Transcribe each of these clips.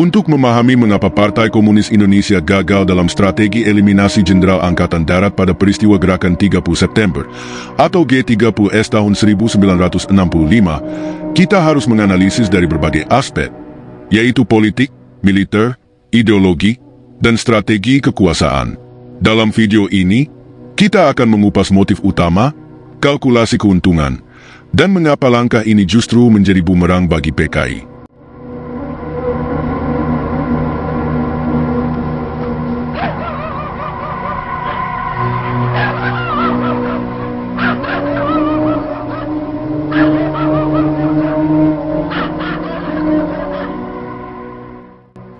Untuk memahami mengapa Partai Komunis Indonesia gagal dalam strategi eliminasi Jenderal Angkatan Darat pada peristiwa Gerakan 30 September atau G30S tahun 1965, kita harus menganalisis dari berbagai aspek, yaitu politik, militer, ideologi, dan strategi kekuasaan. Dalam video ini, kita akan mengupas motif utama, kalkulasi keuntungan, dan mengapa langkah ini justru menjadi bumerang bagi PKI.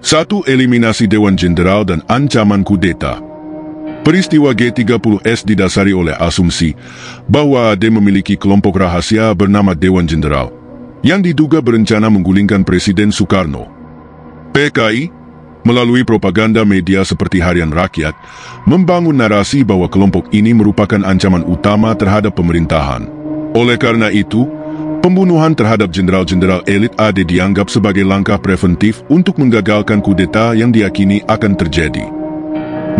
Satu, eliminasi Dewan Jenderal dan ancaman kudeta. Peristiwa G30S didasari oleh asumsi bahwa AD memiliki kelompok rahasia bernama Dewan Jenderal yang diduga berencana menggulingkan Presiden Soekarno. PKI, melalui propaganda media seperti Harian Rakyat, membangun narasi bahwa kelompok ini merupakan ancaman utama terhadap pemerintahan. Oleh karena itu, pembunuhan terhadap jenderal-jenderal elit AD dianggap sebagai langkah preventif untuk menggagalkan kudeta yang diyakini akan terjadi.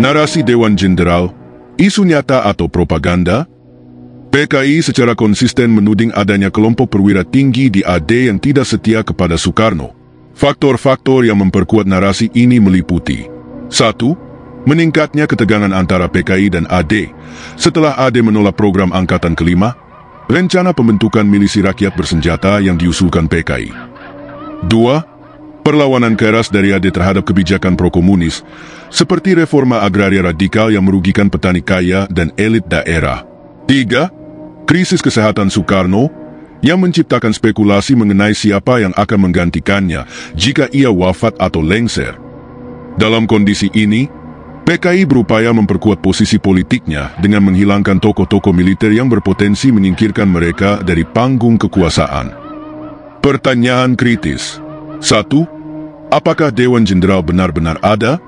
Narasi Dewan Jenderal, isu nyata atau propaganda. PKI secara konsisten menuding adanya kelompok perwira tinggi di AD yang tidak setia kepada Soekarno. Faktor-faktor yang memperkuat narasi ini meliputi: 1. Meningkatnya ketegangan antara PKI dan AD setelah AD menolak program Angkatan Kelima, rencana pembentukan milisi rakyat bersenjata yang diusulkan PKI. 2. Perlawanan keras dari AD terhadap kebijakan pro-komunis, seperti reforma agraria radikal yang merugikan petani kaya dan elit daerah. 3. Krisis kesehatan Soekarno, yang menciptakan spekulasi mengenai siapa yang akan menggantikannya jika ia wafat atau lengser. Dalam kondisi ini, PKI berupaya memperkuat posisi politiknya dengan menghilangkan tokoh-tokoh militer yang berpotensi menyingkirkan mereka dari panggung kekuasaan. Pertanyaan kritis. 1. Apakah Dewan Jenderal benar-benar ada?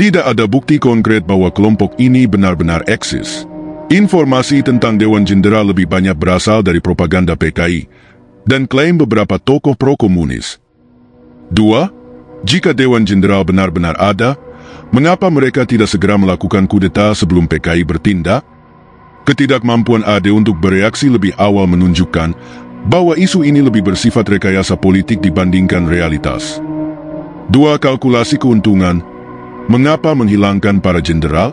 Tidak ada bukti konkret bahwa kelompok ini benar-benar eksis. Informasi tentang Dewan Jenderal lebih banyak berasal dari propaganda PKI dan klaim beberapa tokoh pro-komunis. 2. Jika Dewan Jenderal benar-benar ada, mengapa mereka tidak segera melakukan kudeta sebelum PKI bertindak? Ketidakmampuan AD untuk bereaksi lebih awal menunjukkan bahwa isu ini lebih bersifat rekayasa politik dibandingkan realitas. 2. Kalkulasi keuntungan. Mengapa menghilangkan para jenderal?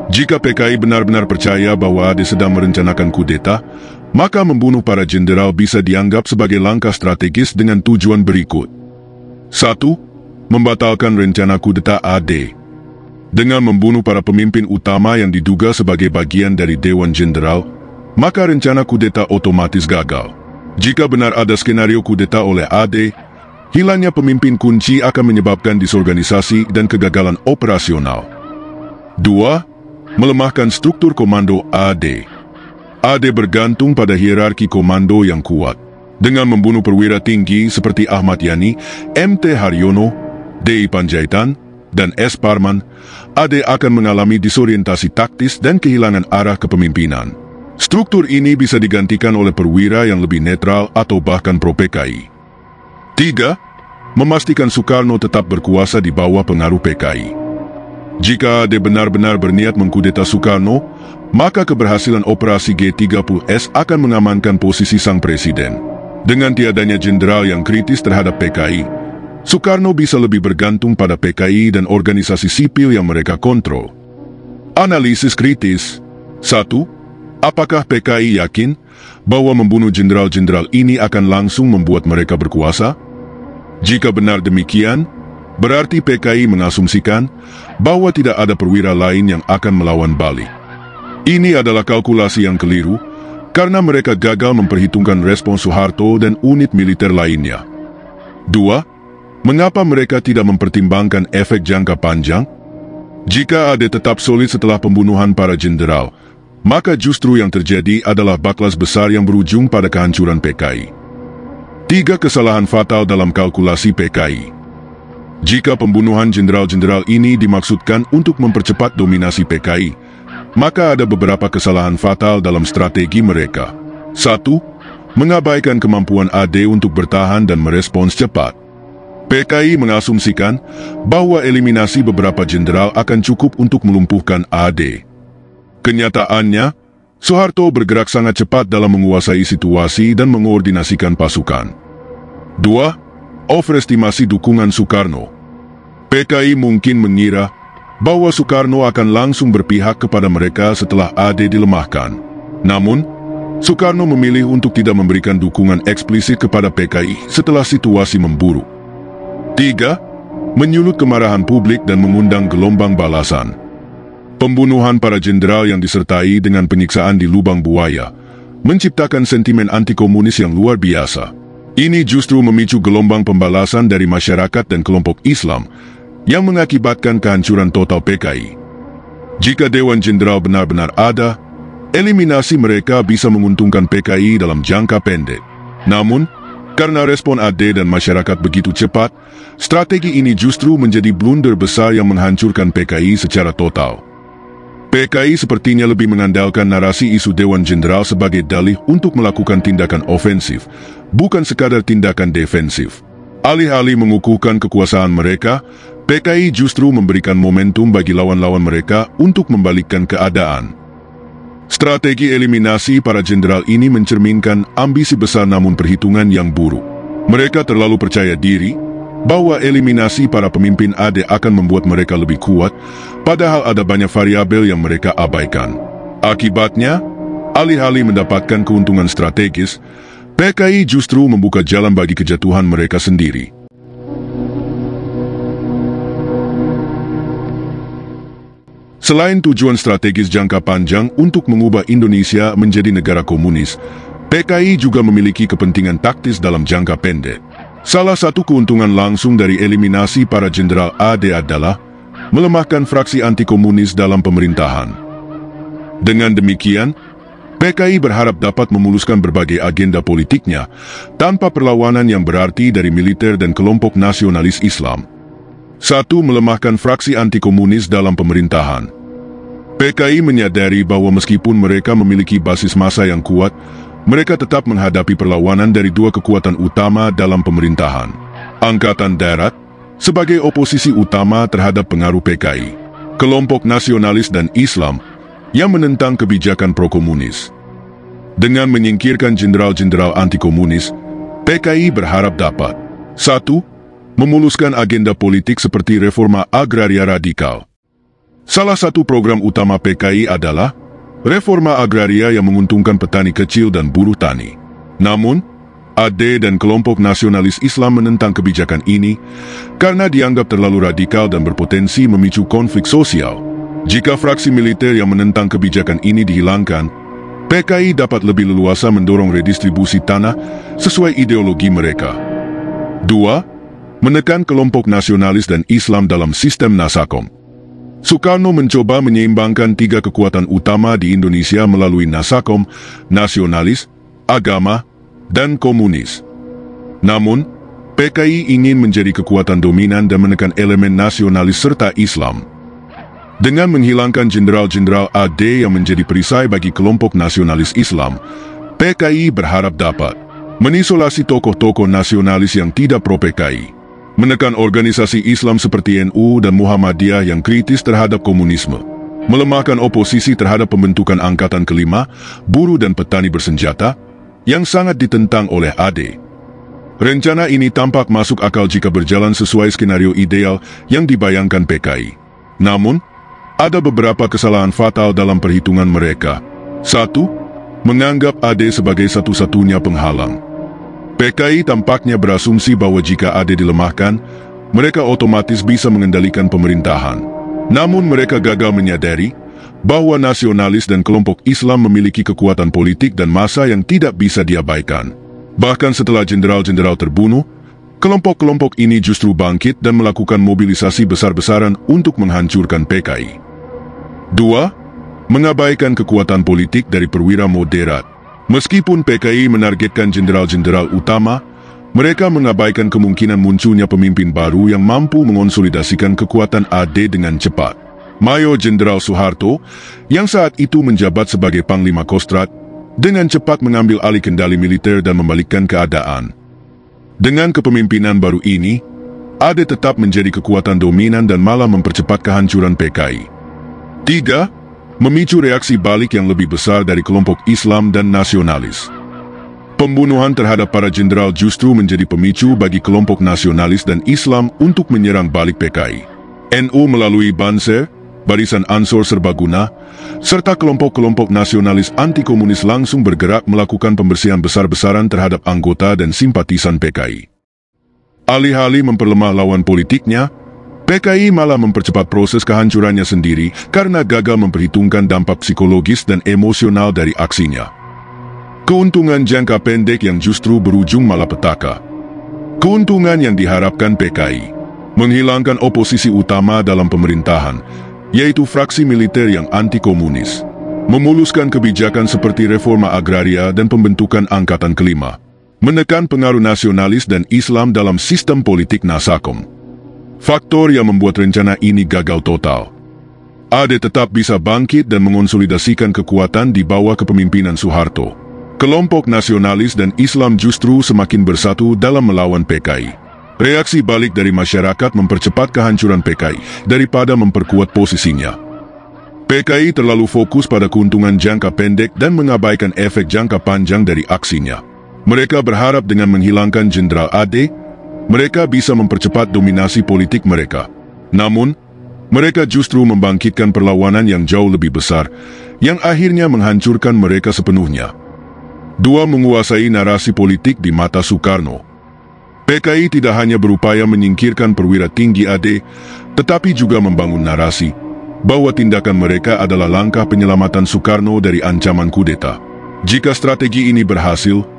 Jika PKI benar-benar percaya bahwa AD sedang merencanakan kudeta, maka membunuh para jenderal bisa dianggap sebagai langkah strategis dengan tujuan berikut. 1. Membatalkan rencana kudeta AD. Dengan membunuh para pemimpin utama yang diduga sebagai bagian dari Dewan Jenderal, maka rencana kudeta otomatis gagal. Jika benar ada skenario kudeta oleh AD, hilangnya pemimpin kunci akan menyebabkan disorganisasi dan kegagalan operasional. 2. Melemahkan struktur komando AD. AD bergantung pada hierarki komando yang kuat. Dengan membunuh perwira tinggi seperti Ahmad Yani, MT Haryono, D.I. Panjaitan, dan S. Parman, AD akan mengalami disorientasi taktis dan kehilangan arah kepemimpinan. Struktur ini bisa digantikan oleh perwira yang lebih netral atau bahkan pro-PKI. 3. Memastikan Soekarno tetap berkuasa di bawah pengaruh PKI. Jika AD benar-benar berniat mengkudeta Soekarno, maka keberhasilan operasi G30S akan mengamankan posisi sang presiden. Dengan tiadanya jenderal yang kritis terhadap PKI, Soekarno bisa lebih bergantung pada PKI dan organisasi sipil yang mereka kontrol. Analisis kritis. 1. Apakah PKI yakin bahwa membunuh jenderal-jenderal ini akan langsung membuat mereka berkuasa? Jika benar demikian, berarti PKI mengasumsikan bahwa tidak ada perwira lain yang akan melawan balik. Ini adalah kalkulasi yang keliru, karena mereka gagal memperhitungkan respons Soeharto dan unit militer lainnya. 2. Mengapa mereka tidak mempertimbangkan efek jangka panjang? Jika AD tetap solid setelah pembunuhan para jenderal, maka justru yang terjadi adalah backlash besar yang berujung pada kehancuran PKI. 3. Kesalahan fatal dalam kalkulasi PKI. Jika pembunuhan jenderal-jenderal ini dimaksudkan untuk mempercepat dominasi PKI, maka ada beberapa kesalahan fatal dalam strategi mereka. 1. Mengabaikan kemampuan AD untuk bertahan dan merespons cepat. PKI mengasumsikan bahwa eliminasi beberapa jenderal akan cukup untuk melumpuhkan AD. Kenyataannya, Soeharto bergerak sangat cepat dalam menguasai situasi dan mengoordinasikan pasukan. 2. Overestimasi dukungan Soekarno. PKI mungkin mengira bahwa Soekarno akan langsung berpihak kepada mereka setelah AD dilemahkan. Namun, Soekarno memilih untuk tidak memberikan dukungan eksplisit kepada PKI setelah situasi memburuk. 3. Menyulut kemarahan publik dan mengundang gelombang balasan. Pembunuhan para jenderal yang disertai dengan penyiksaan di lubang buaya menciptakan sentimen anti-komunis yang luar biasa. Ini justru memicu gelombang pembalasan dari masyarakat dan kelompok Islam yang mengakibatkan kehancuran total PKI. Jika Dewan Jenderal benar-benar ada, eliminasi mereka bisa menguntungkan PKI dalam jangka pendek. Namun, karena respon AD dan masyarakat begitu cepat, strategi ini justru menjadi blunder besar yang menghancurkan PKI secara total. PKI sepertinya lebih mengandalkan narasi isu Dewan Jenderal sebagai dalih untuk melakukan tindakan ofensif, bukan sekadar tindakan defensif. Alih-alih mengukuhkan kekuasaan mereka, PKI justru memberikan momentum bagi lawan-lawan mereka untuk membalikkan keadaan. Strategi eliminasi para jenderal ini mencerminkan ambisi besar namun perhitungan yang buruk. Mereka terlalu percaya diri bahwa eliminasi para pemimpin AD akan membuat mereka lebih kuat, padahal ada banyak variabel yang mereka abaikan. Akibatnya, alih-alih mendapatkan keuntungan strategis, PKI justru membuka jalan bagi kejatuhan mereka sendiri. Selain tujuan strategis jangka panjang untuk mengubah Indonesia menjadi negara komunis, PKI juga memiliki kepentingan taktis dalam jangka pendek. Salah satu keuntungan langsung dari eliminasi para jenderal AD adalah melemahkan fraksi anti-komunis dalam pemerintahan. Dengan demikian, PKI berharap dapat memuluskan berbagai agenda politiknya tanpa perlawanan yang berarti dari militer dan kelompok nasionalis Islam. 1. Melemahkan fraksi anti-komunis dalam pemerintahan. PKI menyadari bahwa meskipun mereka memiliki basis massa yang kuat, mereka tetap menghadapi perlawanan dari dua kekuatan utama dalam pemerintahan. Angkatan Darat, sebagai oposisi utama terhadap pengaruh PKI. Kelompok nasionalis dan Islam, yang menentang kebijakan pro-komunis. Dengan menyingkirkan jenderal-jenderal anti-komunis, PKI berharap dapat 1. Memuluskan agenda politik seperti reforma agraria radikal. Salah satu program utama PKI adalah reforma agraria yang menguntungkan petani kecil dan buruh tani. Namun, AD dan kelompok nasionalis Islam menentang kebijakan ini karena dianggap terlalu radikal dan berpotensi memicu konflik sosial. Jika fraksi militer yang menentang kebijakan ini dihilangkan, PKI dapat lebih leluasa mendorong redistribusi tanah sesuai ideologi mereka. 2. Menekan kelompok nasionalis dan Islam dalam sistem Nasakom. Soekarno mencoba menyeimbangkan tiga kekuatan utama di Indonesia melalui Nasakom, nasionalis, agama, dan komunis. Namun, PKI ingin menjadi kekuatan dominan dan menekan elemen nasionalis serta Islam. Dengan menghilangkan jenderal-jenderal AD yang menjadi perisai bagi kelompok nasionalis Islam, PKI berharap dapat mengisolasi tokoh-tokoh nasionalis yang tidak pro-PKI, menekan organisasi Islam seperti NU dan Muhammadiyah yang kritis terhadap komunisme, melemahkan oposisi terhadap pembentukan Angkatan Kelima, buruh dan petani bersenjata, yang sangat ditentang oleh AD. Rencana ini tampak masuk akal jika berjalan sesuai skenario ideal yang dibayangkan PKI. Namun, ada beberapa kesalahan fatal dalam perhitungan mereka. 1. Menganggap AD sebagai satu-satunya penghalang. PKI tampaknya berasumsi bahwa jika AD dilemahkan, mereka otomatis bisa mengendalikan pemerintahan. Namun mereka gagal menyadari bahwa nasionalis dan kelompok Islam memiliki kekuatan politik dan massa yang tidak bisa diabaikan. Bahkan setelah jenderal-jenderal terbunuh, kelompok-kelompok ini justru bangkit dan melakukan mobilisasi besar-besaran untuk menghancurkan PKI. 2. Mengabaikan kekuatan politik dari perwira moderat. Meskipun PKI menargetkan jenderal-jenderal utama, mereka mengabaikan kemungkinan munculnya pemimpin baru yang mampu mengonsolidasikan kekuatan AD dengan cepat. Mayor Jenderal Soeharto, yang saat itu menjabat sebagai Panglima Kostrat, dengan cepat mengambil alih kendali militer dan membalikkan keadaan. Dengan kepemimpinan baru ini, AD tetap menjadi kekuatan dominan dan malah mempercepat kehancuran PKI. 3. Memicu reaksi balik yang lebih besar dari kelompok Islam dan nasionalis. Pembunuhan terhadap para jenderal justru menjadi pemicu bagi kelompok nasionalis dan Islam untuk menyerang balik PKI. NU melalui Banser, Barisan Ansor Serbaguna, serta kelompok-kelompok nasionalis anti-komunis langsung bergerak melakukan pembersihan besar-besaran terhadap anggota dan simpatisan PKI. Alih-alih memperlemah lawan politiknya, PKI malah mempercepat proses kehancurannya sendiri karena gagal memperhitungkan dampak psikologis dan emosional dari aksinya. Keuntungan jangka pendek yang justru berujung malapetaka. Keuntungan yang diharapkan PKI, menghilangkan oposisi utama dalam pemerintahan, yaitu fraksi militer yang anti-komunis, memuluskan kebijakan seperti reforma agraria dan pembentukan Angkatan Kelima, menekan pengaruh nasionalis dan Islam dalam sistem politik Nasakom. Faktor yang membuat rencana ini gagal total. AD tetap bisa bangkit dan mengonsolidasikan kekuatan di bawah kepemimpinan Soeharto. Kelompok nasionalis dan Islam justru semakin bersatu dalam melawan PKI. Reaksi balik dari masyarakat mempercepat kehancuran PKI daripada memperkuat posisinya. PKI terlalu fokus pada keuntungan jangka pendek dan mengabaikan efek jangka panjang dari aksinya. Mereka berharap dengan menghilangkan Jenderal AD, mereka bisa mempercepat dominasi politik mereka. Namun, mereka justru membangkitkan perlawanan yang jauh lebih besar, yang akhirnya menghancurkan mereka sepenuhnya. 2. Menguasai narasi politik di mata Soekarno. PKI tidak hanya berupaya menyingkirkan perwira tinggi AD, tetapi juga membangun narasi bahwa tindakan mereka adalah langkah penyelamatan Soekarno dari ancaman kudeta. Jika strategi ini berhasil,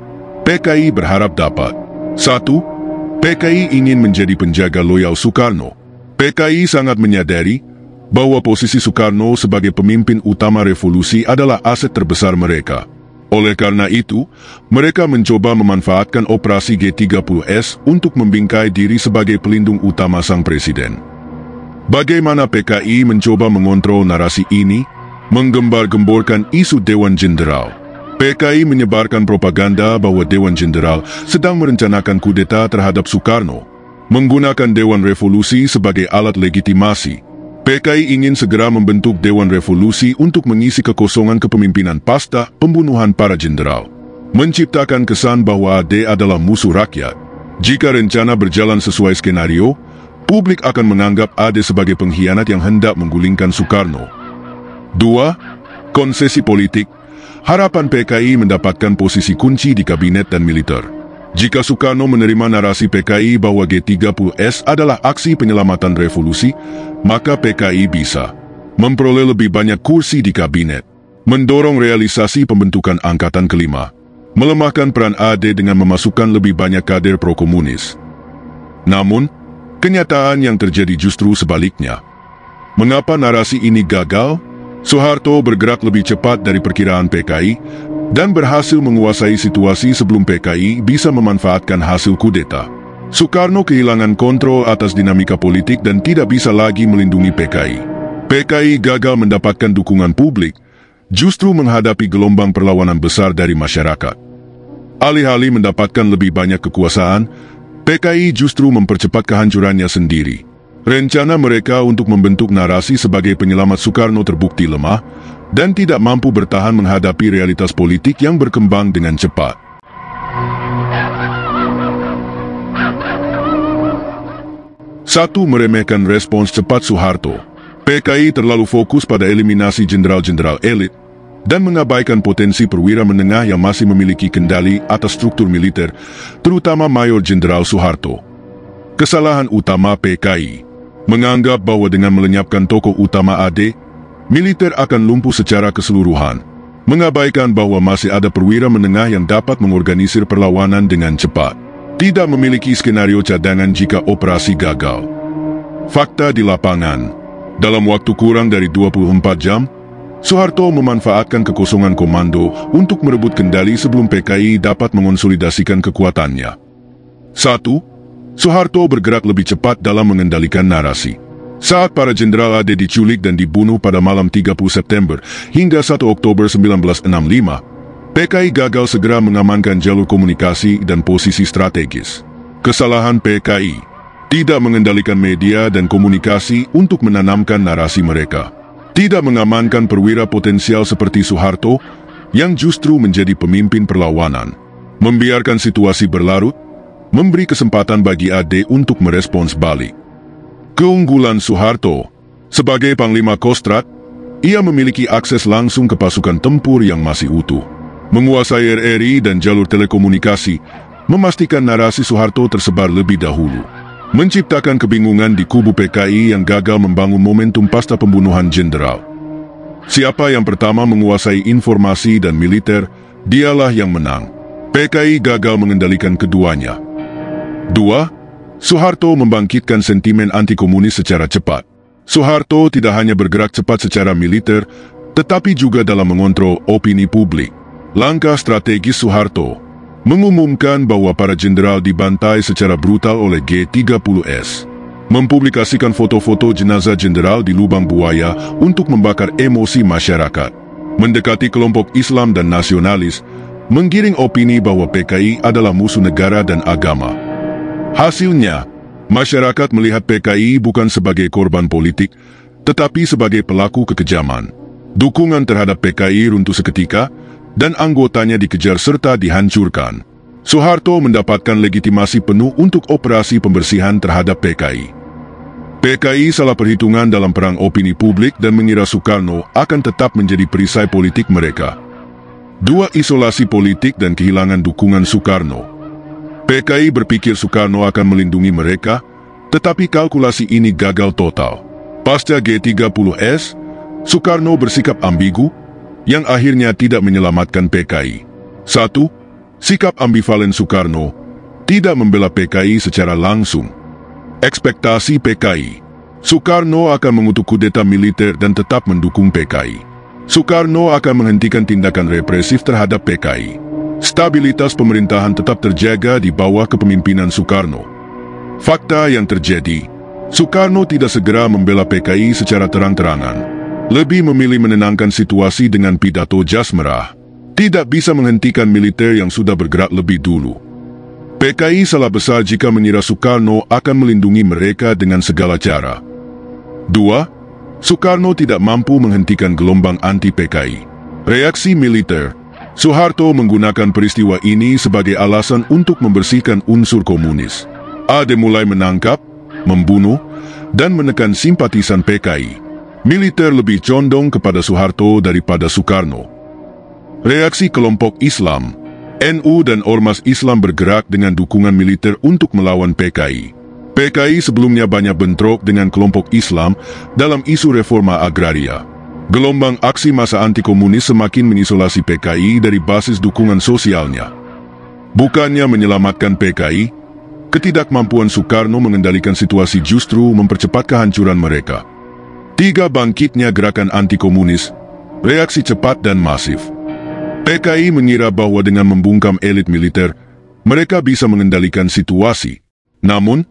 PKI berharap dapat 1. PKI ingin menjadi penjaga loyal Soekarno. PKI sangat menyadari bahwa posisi Soekarno sebagai pemimpin utama revolusi adalah aset terbesar mereka. Oleh karena itu, mereka mencoba memanfaatkan operasi G30S untuk membingkai diri sebagai pelindung utama sang presiden. Bagaimana PKI mencoba mengontrol narasi ini? Menggembar-gemborkan isu Dewan Jenderal. PKI menyebarkan propaganda bahwa Dewan Jenderal sedang merencanakan kudeta terhadap Soekarno, menggunakan Dewan Revolusi sebagai alat legitimasi. PKI ingin segera membentuk Dewan Revolusi untuk mengisi kekosongan kepemimpinan pasca pembunuhan para jenderal. Menciptakan kesan bahwa AD adalah musuh rakyat. Jika rencana berjalan sesuai skenario, publik akan menganggap AD sebagai pengkhianat yang hendak menggulingkan Soekarno. 2. Konsesi politik. Harapan PKI mendapatkan posisi kunci di kabinet dan militer. Jika Soekarno menerima narasi PKI bahwa G30S adalah aksi penyelamatan revolusi, maka PKI bisa memperoleh lebih banyak kursi di kabinet, mendorong realisasi pembentukan Angkatan Kelima, melemahkan peran AD dengan memasukkan lebih banyak kader pro-komunis. Namun, kenyataan yang terjadi justru sebaliknya. Mengapa narasi ini gagal? Soeharto bergerak lebih cepat dari perkiraan PKI dan berhasil menguasai situasi sebelum PKI bisa memanfaatkan hasil kudeta. Soekarno kehilangan kontrol atas dinamika politik dan tidak bisa lagi melindungi PKI. PKI gagal mendapatkan dukungan publik, justru menghadapi gelombang perlawanan besar dari masyarakat. Alih-alih mendapatkan lebih banyak kekuasaan, PKI justru mempercepat kehancurannya sendiri. Rencana mereka untuk membentuk narasi sebagai penyelamat Soekarno terbukti lemah dan tidak mampu bertahan menghadapi realitas politik yang berkembang dengan cepat. Satu, meremehkan respons cepat Soeharto. PKI terlalu fokus pada eliminasi jenderal-jenderal elit dan mengabaikan potensi perwira menengah yang masih memiliki kendali atas struktur militer, terutama Mayor Jenderal Soeharto. Kesalahan utama PKI menganggap bahwa dengan melenyapkan tokoh utama AD, militer akan lumpuh secara keseluruhan, mengabaikan bahwa masih ada perwira menengah yang dapat mengorganisir perlawanan dengan cepat, tidak memiliki skenario cadangan jika operasi gagal. Fakta di lapangan, dalam waktu kurang dari 24 jam, Soeharto memanfaatkan kekosongan komando untuk merebut kendali sebelum PKI dapat mengonsolidasikan kekuatannya. 1. Soeharto bergerak lebih cepat dalam mengendalikan narasi. Saat para jenderal AD diculik dan dibunuh pada malam 30 September hingga 1 Oktober 1965, PKI gagal segera mengamankan jalur komunikasi dan posisi strategis. Kesalahan PKI tidak mengendalikan media dan komunikasi untuk menanamkan narasi mereka, tidak mengamankan perwira potensial seperti Soeharto yang justru menjadi pemimpin perlawanan, membiarkan situasi berlarut, memberi kesempatan bagi AD untuk merespons balik. Keunggulan Soeharto sebagai Panglima Kostrad, ia memiliki akses langsung ke pasukan tempur yang masih utuh, menguasai RRI dan jalur telekomunikasi, memastikan narasi Soeharto tersebar lebih dahulu, menciptakan kebingungan di kubu PKI yang gagal membangun momentum pasca pembunuhan jenderal. Siapa yang pertama menguasai informasi dan militer, dialah yang menang. PKI gagal mengendalikan keduanya. 2. Soeharto membangkitkan sentimen anti-komunis secara cepat. Soeharto tidak hanya bergerak cepat secara militer, tetapi juga dalam mengontrol opini publik. Langkah strategis Soeharto mengumumkan bahwa para jenderal dibantai secara brutal oleh G30S, mempublikasikan foto-foto jenazah jenderal di lubang buaya untuk membakar emosi masyarakat, mendekati kelompok Islam dan nasionalis, menggiring opini bahwa PKI adalah musuh negara dan agama. Hasilnya, masyarakat melihat PKI bukan sebagai korban politik, tetapi sebagai pelaku kekejaman. Dukungan terhadap PKI runtuh seketika, dan anggotanya dikejar serta dihancurkan. Soeharto mendapatkan legitimasi penuh untuk operasi pembersihan terhadap PKI. PKI salah perhitungan dalam perang opini publik dan mengira Soekarno akan tetap menjadi perisai politik mereka. 2. Isolasi politik dan kehilangan dukungan Soekarno. PKI berpikir Soekarno akan melindungi mereka, tetapi kalkulasi ini gagal total. Pasca G30S, Soekarno bersikap ambigu, yang akhirnya tidak menyelamatkan PKI. 1. Sikap ambivalen Soekarno, tidak membela PKI secara langsung. Ekspektasi PKI, Soekarno akan mengutuk kudeta militer dan tetap mendukung PKI. Soekarno akan menghentikan tindakan represif terhadap PKI. Stabilitas pemerintahan tetap terjaga di bawah kepemimpinan Soekarno. Fakta yang terjadi, Soekarno tidak segera membela PKI secara terang-terangan. Lebih memilih menenangkan situasi dengan pidato jas merah. Tidak bisa menghentikan militer yang sudah bergerak lebih dulu. PKI salah besar jika mengira Soekarno akan melindungi mereka dengan segala cara. 2. Soekarno tidak mampu menghentikan gelombang anti-PKI. Reaksi militer, Soeharto menggunakan peristiwa ini sebagai alasan untuk membersihkan unsur komunis. AD mulai menangkap, membunuh, dan menekan simpatisan PKI. Militer lebih condong kepada Soeharto daripada Soekarno. Reaksi kelompok Islam, NU dan Ormas Islam bergerak dengan dukungan militer untuk melawan PKI. PKI sebelumnya banyak bentrok dengan kelompok Islam dalam isu reforma agraria. Gelombang aksi massa anti-komunis semakin mengisolasi PKI dari basis dukungan sosialnya. Bukannya menyelamatkan PKI, ketidakmampuan Soekarno mengendalikan situasi justru mempercepat kehancuran mereka. 3. Bangkitnya gerakan anti-komunis, reaksi cepat dan masif. PKI mengira bahwa dengan membungkam elit militer, mereka bisa mengendalikan situasi. Namun,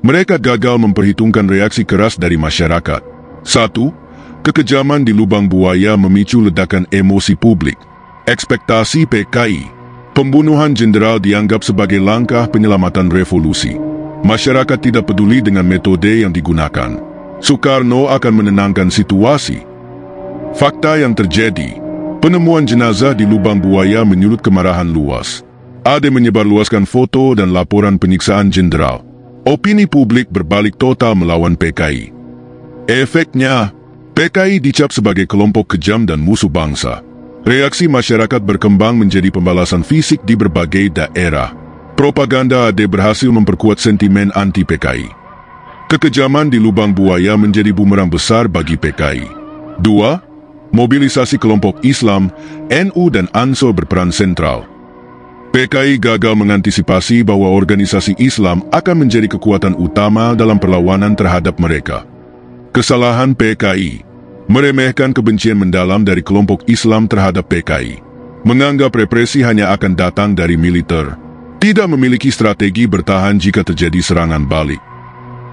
mereka gagal memperhitungkan reaksi keras dari masyarakat. 1. Kekejaman di lubang buaya memicu ledakan emosi publik. Ekspektasi PKI, pembunuhan jenderal dianggap sebagai langkah penyelamatan revolusi. Masyarakat tidak peduli dengan metode yang digunakan. Soekarno akan menenangkan situasi. Fakta yang terjadi, penemuan jenazah di lubang buaya menyulut kemarahan luas. AD menyebarluaskan foto dan laporan penyiksaan jenderal. Opini publik berbalik total melawan PKI. Efeknya, PKI dicap sebagai kelompok kejam dan musuh bangsa. Reaksi masyarakat berkembang menjadi pembalasan fisik di berbagai daerah. Propaganda AD berhasil memperkuat sentimen anti-PKI. Kekejaman di lubang buaya menjadi bumerang besar bagi PKI. 2. Mobilisasi kelompok Islam, NU dan Ansor berperan sentral. PKI gagal mengantisipasi bahwa organisasi Islam akan menjadi kekuatan utama dalam perlawanan terhadap mereka. Kesalahan PKI, meremehkan kebencian mendalam dari kelompok Islam terhadap PKI. Menganggap represi hanya akan datang dari militer. Tidak memiliki strategi bertahan jika terjadi serangan balik.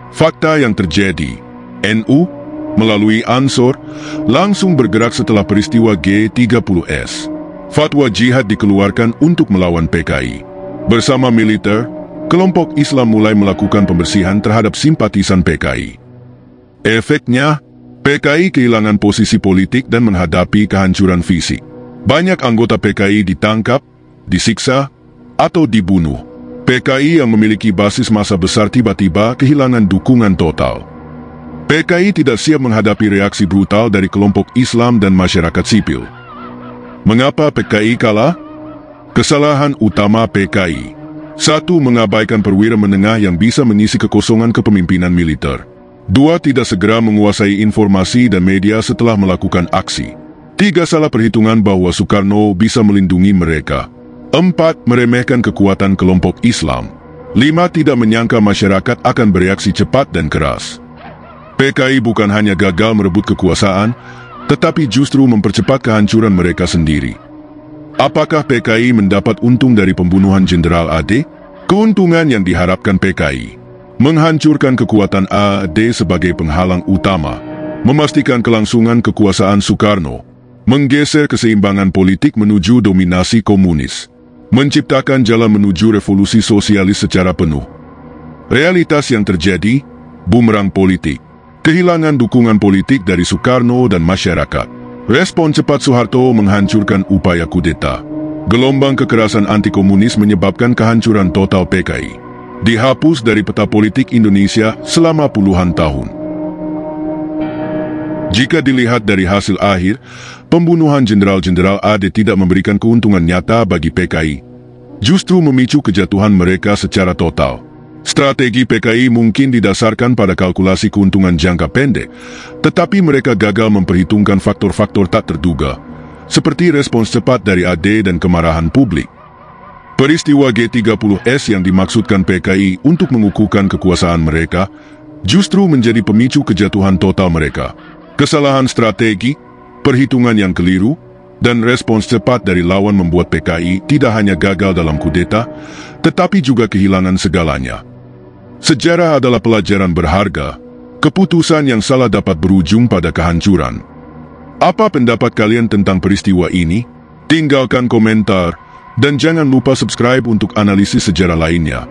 Fakta yang terjadi, NU, melalui Ansor, langsung bergerak setelah peristiwa G30S. Fatwa jihad dikeluarkan untuk melawan PKI. Bersama militer, kelompok Islam mulai melakukan pembersihan terhadap simpatisan PKI. Efeknya, PKI kehilangan posisi politik dan menghadapi kehancuran fisik. Banyak anggota PKI ditangkap, disiksa, atau dibunuh. PKI yang memiliki basis massa besar tiba-tiba kehilangan dukungan total. PKI tidak siap menghadapi reaksi brutal dari kelompok Islam dan masyarakat sipil. Mengapa PKI kalah? Kesalahan utama PKI. 1. Mengabaikan perwira menengah yang bisa mengisi kekosongan kepemimpinan militer. 2. Tidak segera menguasai informasi dan media setelah melakukan aksi. 3. Salah perhitungan bahwa Soekarno bisa melindungi mereka. 4. Meremehkan kekuatan kelompok Islam. 5. Tidak menyangka masyarakat akan bereaksi cepat dan keras. PKI bukan hanya gagal merebut kekuasaan, tetapi justru mempercepat kehancuran mereka sendiri. Apakah PKI mendapat untung dari pembunuhan Jenderal AD? Keuntungan yang diharapkan PKI: menghancurkan kekuatan AD sebagai penghalang utama, memastikan kelangsungan kekuasaan Soekarno, menggeser keseimbangan politik menuju dominasi komunis, menciptakan jalan menuju revolusi sosialis secara penuh. Realitas yang terjadi: bumerang politik. Kehilangan dukungan politik dari Soekarno dan masyarakat. Respon cepat Soeharto menghancurkan upaya kudeta. Gelombang kekerasan anti-komunis menyebabkan kehancuran total PKI. Dihapus dari peta politik Indonesia selama puluhan tahun. Jika dilihat dari hasil akhir, pembunuhan Jenderal-Jenderal AD tidak memberikan keuntungan nyata bagi PKI. Justru memicu kejatuhan mereka secara total. Strategi PKI mungkin didasarkan pada kalkulasi keuntungan jangka pendek, tetapi mereka gagal memperhitungkan faktor-faktor tak terduga, seperti respons cepat dari AD dan kemarahan publik. Peristiwa G30S yang dimaksudkan PKI untuk mengukuhkan kekuasaan mereka, justru menjadi pemicu kejatuhan total mereka. Kesalahan strategi, perhitungan yang keliru, dan respons cepat dari lawan membuat PKI tidak hanya gagal dalam kudeta, tetapi juga kehilangan segalanya. Sejarah adalah pelajaran berharga. Keputusan yang salah dapat berujung pada kehancuran. Apa pendapat kalian tentang peristiwa ini? Tinggalkan komentar, dan jangan lupa subscribe untuk analisis sejarah lainnya.